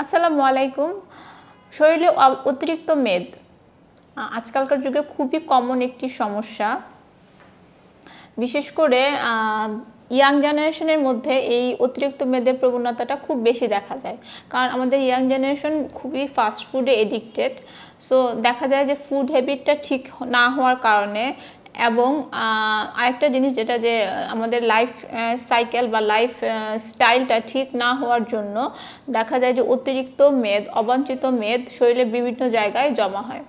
আসসালামু আলাইকুম। শরীরে অতিরিক্ত মেদ আজকালকার যুগে খুবই কমন একটি সমস্যা। বিশেষ করে ইয়াং জেনারেশনের মধ্যে এই অতিরিক্ত মেদের প্রবণতাটা খুব বেশি দেখা যায়। কারণ আমাদের ইয়াং জেনারেশন খুবই ফাস্ট ফুডে এডিক্টেড। সো দেখা যায় যে ফুড হ্যাবিটটা ঠিক না হওয়ার কারণে এবং আরেকটা জিনিস যেটা যে আমাদের লাইফ সাইকেল বা লাইফ স্টাইলটা ঠিক না হওয়ার জন্য দেখা যায় যে অতিরিক্ত মেদ, অবাঞ্ছিত মেদ শরীরে বিভিন্ন জায়গায় জমা হয়।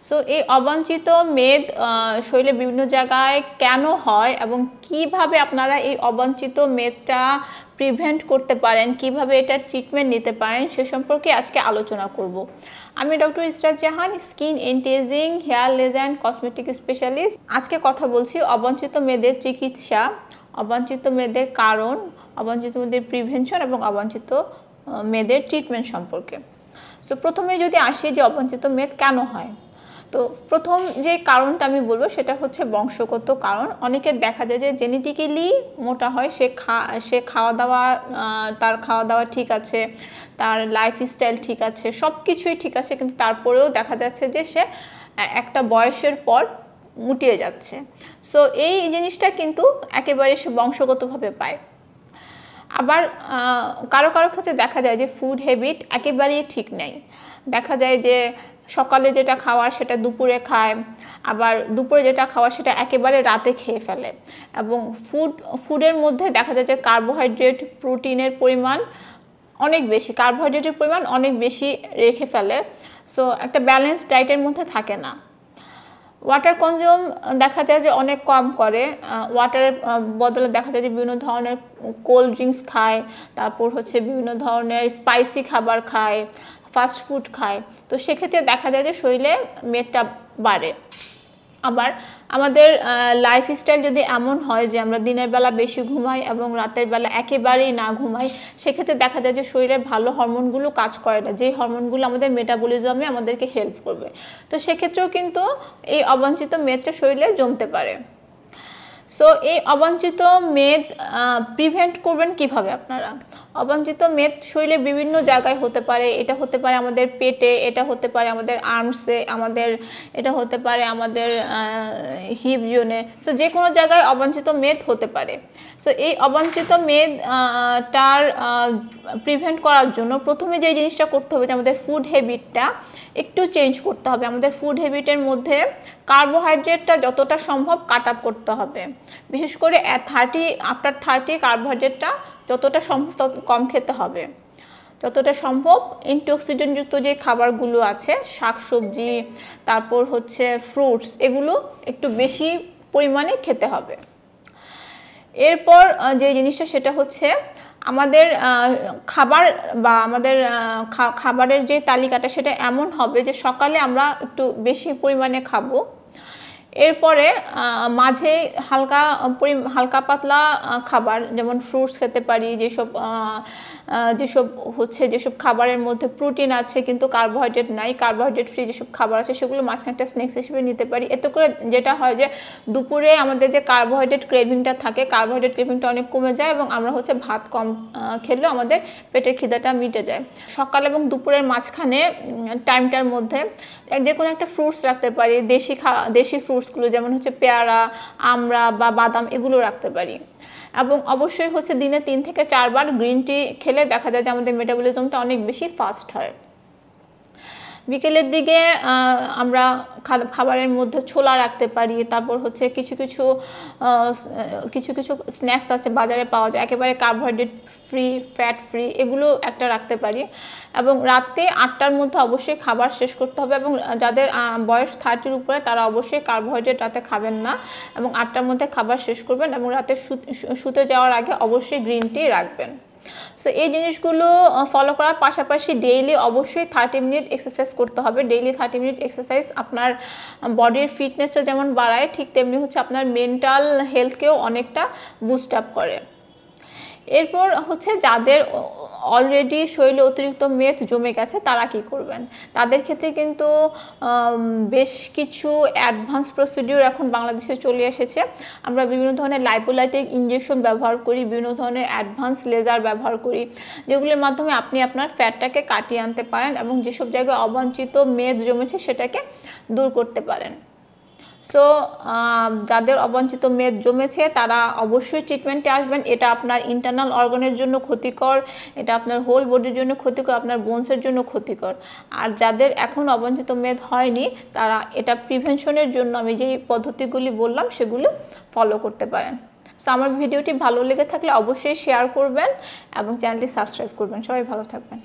সো এই অবাঞ্ছিত মেদ শরীরে বিভিন্ন জায়গায় কেন হয় এবং কিভাবে আপনারা এই অবাঞ্ছিত মেদটা প্রিভেন্ট করতে পারেন, কিভাবে এটা ট্রিটমেন্ট নিতে পারেন সে সম্পর্কে আজকে আলোচনা করব। আমি doctor Israt Jahan, skin anti ageing, hair laser and cosmetic specialist. আজকে কথা বলছি অবাঞ্ছিত মেদের চিকিৎসা, অবাঞ্ছিত মেদের কারণ, অবাঞ্ছিত মেদের প্রিভেনশন এবং অবাঞ্ছিত মেদের ট্রিটমেন্ট সম্পর্কে। সো প্রথমে যদি আসি যে অবাঞ্ছিত মেদ কেন হয়, তো প্রথম যে কারণটা আমি বলবো সেটা হচ্ছে বংশগত কারণ। অনেকের দেখা যায় যে জেনেটিক্যালি মোটা হয়, সে খাওয়া দাওয়া, তার খাওয়া দাওয়া ঠিক আছে, তার লাইফস্টাইল ঠিক আছে, সব কিছুই ঠিক আছে, কিন্তু তারপরেও দেখা যাচ্ছে যে সে একটা বয়সের পর মুটিয়ে যাচ্ছে। সো এই জিনিসটা কিন্তু একেবারে সে বংশগতভাবে পায়। আবার কারো কারো ক্ষেত্রে দেখা যায় যে ফুড হ্যাবিট একেবারেই ঠিক নেই। দেখা যায় যে সকালে যেটা খাওয়ার সেটা দুপুরে খায়, আবার দুপুরে যেটা খাওয়ার সেটা একেবারে রাতে খেয়ে ফেলে, এবং ফুডের মধ্যে দেখা যায় যে কার্বোহাইড্রেট, প্রোটিনের পরিমাণ অনেক বেশি, কার্বোহাইড্রেটের পরিমাণ অনেক বেশি রেখে ফেলে। সো একটা ব্যালেন্স ডায়েটের মধ্যে থাকে না। ওয়াটার কনজিউম দেখা যায় যে অনেক কম করে, ওয়াটারের বদলে দেখা যায় যে বিভিন্ন ধরনের কোল্ড ড্রিঙ্কস খায়, তারপর হচ্ছে বিভিন্ন ধরনের স্পাইসি খাবার খায়, ফাস্ট ফুড খায়। তো সেক্ষেত্রে দেখা যায় যে শরীরে মেদটা বাড়ে। আবার আমাদের লাইফস্টাইল যদি এমন হয় যে আমরা দিনের বেলা বেশি ঘুমাই এবং রাতের বেলা একেবারেই না ঘুমাই, সেক্ষেত্রে দেখা যায় যে শরীরের ভালো হরমোনগুলো কাজ করে না, যেই হরমোনগুলো আমাদের মেটাবলিজমে আমাদেরকে হেল্প করবে। তো সেক্ষেত্রেও কিন্তু এই অবাঞ্ছিত মেদটা শরীরে জমতে পারে। সো এই অবাঞ্ছিত মেদ প্রিভেন্ট করবেন কিভাবে আপনারা? অবাঞ্ছিত মেদ শরীরে বিভিন্ন জায়গায় হতে পারে। এটা হতে পারে আমাদের পেটে, এটা হতে পারে আমাদের আর্মসে, এটা হতে পারে আমাদের হিপ জোনে। সো যে কোনো জায়গায় অবাঞ্ছিত মেদ হতে পারে। সো এই অবাঞ্ছিত মেদ টার প্রিভেন্ট করার জন্য প্রথমে যে জিনিসটা করতে হবে যে আমাদের ফুড হ্যাবিটটা একটু চেঞ্জ করতে হবে। আমাদের ফুড হ্যাবিটের মধ্যে কার্বোহাইড্রেটটা যতটা সম্ভব কাট আপ করতে হবে। বিশেষ করে আফটার 30 কার্বোহাইড্রেটটা যতটা সম্ভব তত কম খেতে হবে। যতটা সম্ভব অ্যান্টিঅক্সিডেন্টযুক্ত যে খাবারগুলো আছে, শাকসবজি, তারপর হচ্ছে ফ্রুটস, এগুলো একটু বেশি পরিমাণে খেতে হবে। এরপর যে জিনিসটা সেটা হচ্ছে আমাদের খাবার বা আমাদের খাবারের যে তালিকাটা সেটা এমন হবে যে সকালে আমরা একটু বেশি পরিমাণে খাবো, এরপরে মাঝে হালকা পাতলা খাবার, যেমন ফ্রুটস খেতে পারি, যেসব খাবারের মধ্যে প্রোটিন আছে কিন্তু কার্বোহাইড্রেট নাই, কার্বোহাইড্রেট ফ্রি যেসব খাবার আছে সেগুলো মাঝখানে একটা স্ন্যাক্স হিসেবে নিতে পারি। এতে করে যেটা হয় যে দুপুরে আমাদের যে কার্বোহাইড্রেট ক্রেভিংটা থাকে, কার্বোহাইড্রেট ক্রেভিংটা অনেক কমে যায় এবং আমরা হচ্ছে ভাত কম খেলেও আমাদের পেটের খিদাটা মিটে যায়। সকাল এবং দুপুরের মাঝখানে টাইমটার মধ্যে যে কোনো একটা ফ্রুটস রাখতে পারি, দেশি ফ্রুটসগুলো যেমন হচ্ছে পেয়ারা, আমড়া বা বাদাম, এগুলো রাখতে পারি। এবং অবশ্যই হচ্ছে দিনে 3 থেকে 4 বার গ্রিন টি খেলে দেখা যায় যে আমাদের মেটাবলিজমটা অনেক বেশি ফাস্ট হয়। বিকেলের দিকে আমরা খাবারের মধ্যে ছোলা রাখতে পারি। তারপর হচ্ছে কিছু কিছু স্ন্যাক্স আছে বাজারে পাওয়া যায় একেবারে কার্বোহাইড্রেট ফ্রি, ফ্যাট ফ্রি, এগুলো একটা রাখতে পারি। এবং রাতে 8টার মধ্যে অবশ্যই খাবার শেষ করতে হবে, এবং যাদের বয়স 30-র উপরে তারা অবশ্যই কার্বোহাইড্রেট রাতে খাবেন না এবং 8টার মধ্যে খাবার শেষ করবেন, এবং রাতে শুতে যাওয়ার আগে অবশ্যই গ্রিন টি রাখবেন। সো এই জিনিসগুলো ফলো করার পাশাপাশি ডেইলি অবশ্যই 30 মিনিট এক্সারসাইজ করতে হবে। ডেইলি 30 মিনিট এক্সারসাইজ আপনার বডির ফিটনেসটা যেমন বাড়ায়, ঠিক তেমনি হচ্ছে আপনার মেন্টাল হেলথকেও অনেকটা বুস্ট আপ করে। এরপর হচ্ছে যাদের অলরেডি শরীরে অতিরিক্ত মেদ জমে গেছে তারা কি করবেন, তাদের ক্ষেত্রে কিন্তু বেশ কিছু অ্যাডভান্স প্রসিডিউর এখন বাংলাদেশে চলে এসেছে। আমরা বিভিন্ন ধরনের লাইপোলাইটিক ইনজেকশন ব্যবহার করি, বিভিন্ন ধরনের অ্যাডভান্স লেজার ব্যবহার করি, যেগুলোর মাধ্যমে আপনি আপনার ফ্যাটটাকে কাটিয়ে আনতে পারেন এবং যেসব জায়গায় অবাঞ্ছিত মেদ জমেছে সেটাকে দূর করতে পারেন। সো যাদের অবাঞ্ছিত মেদ জমেছে তারা অবশ্যই ট্রিটমেন্টে আসবেন। এটা আপনার ইন্টারনাল অর্গানের জন্য ক্ষতিকর, এটা আপনার হোল বডির জন্য ক্ষতিকর, আপনার বোনসের জন্য ক্ষতিকর। আর যাদের এখন অবাঞ্ছিত মেদ হয়নি তারা এটা প্রিভেনশনের জন্য আমি যে পদ্ধতিগুলি বললাম সেগুলো ফলো করতে পারেন। সো আমার ভিডিওটি ভালো লেগে থাকলে অবশ্যই শেয়ার করবেন এবং চ্যানেলটি সাবস্ক্রাইব করবেন। সবাই ভালো থাকবেন।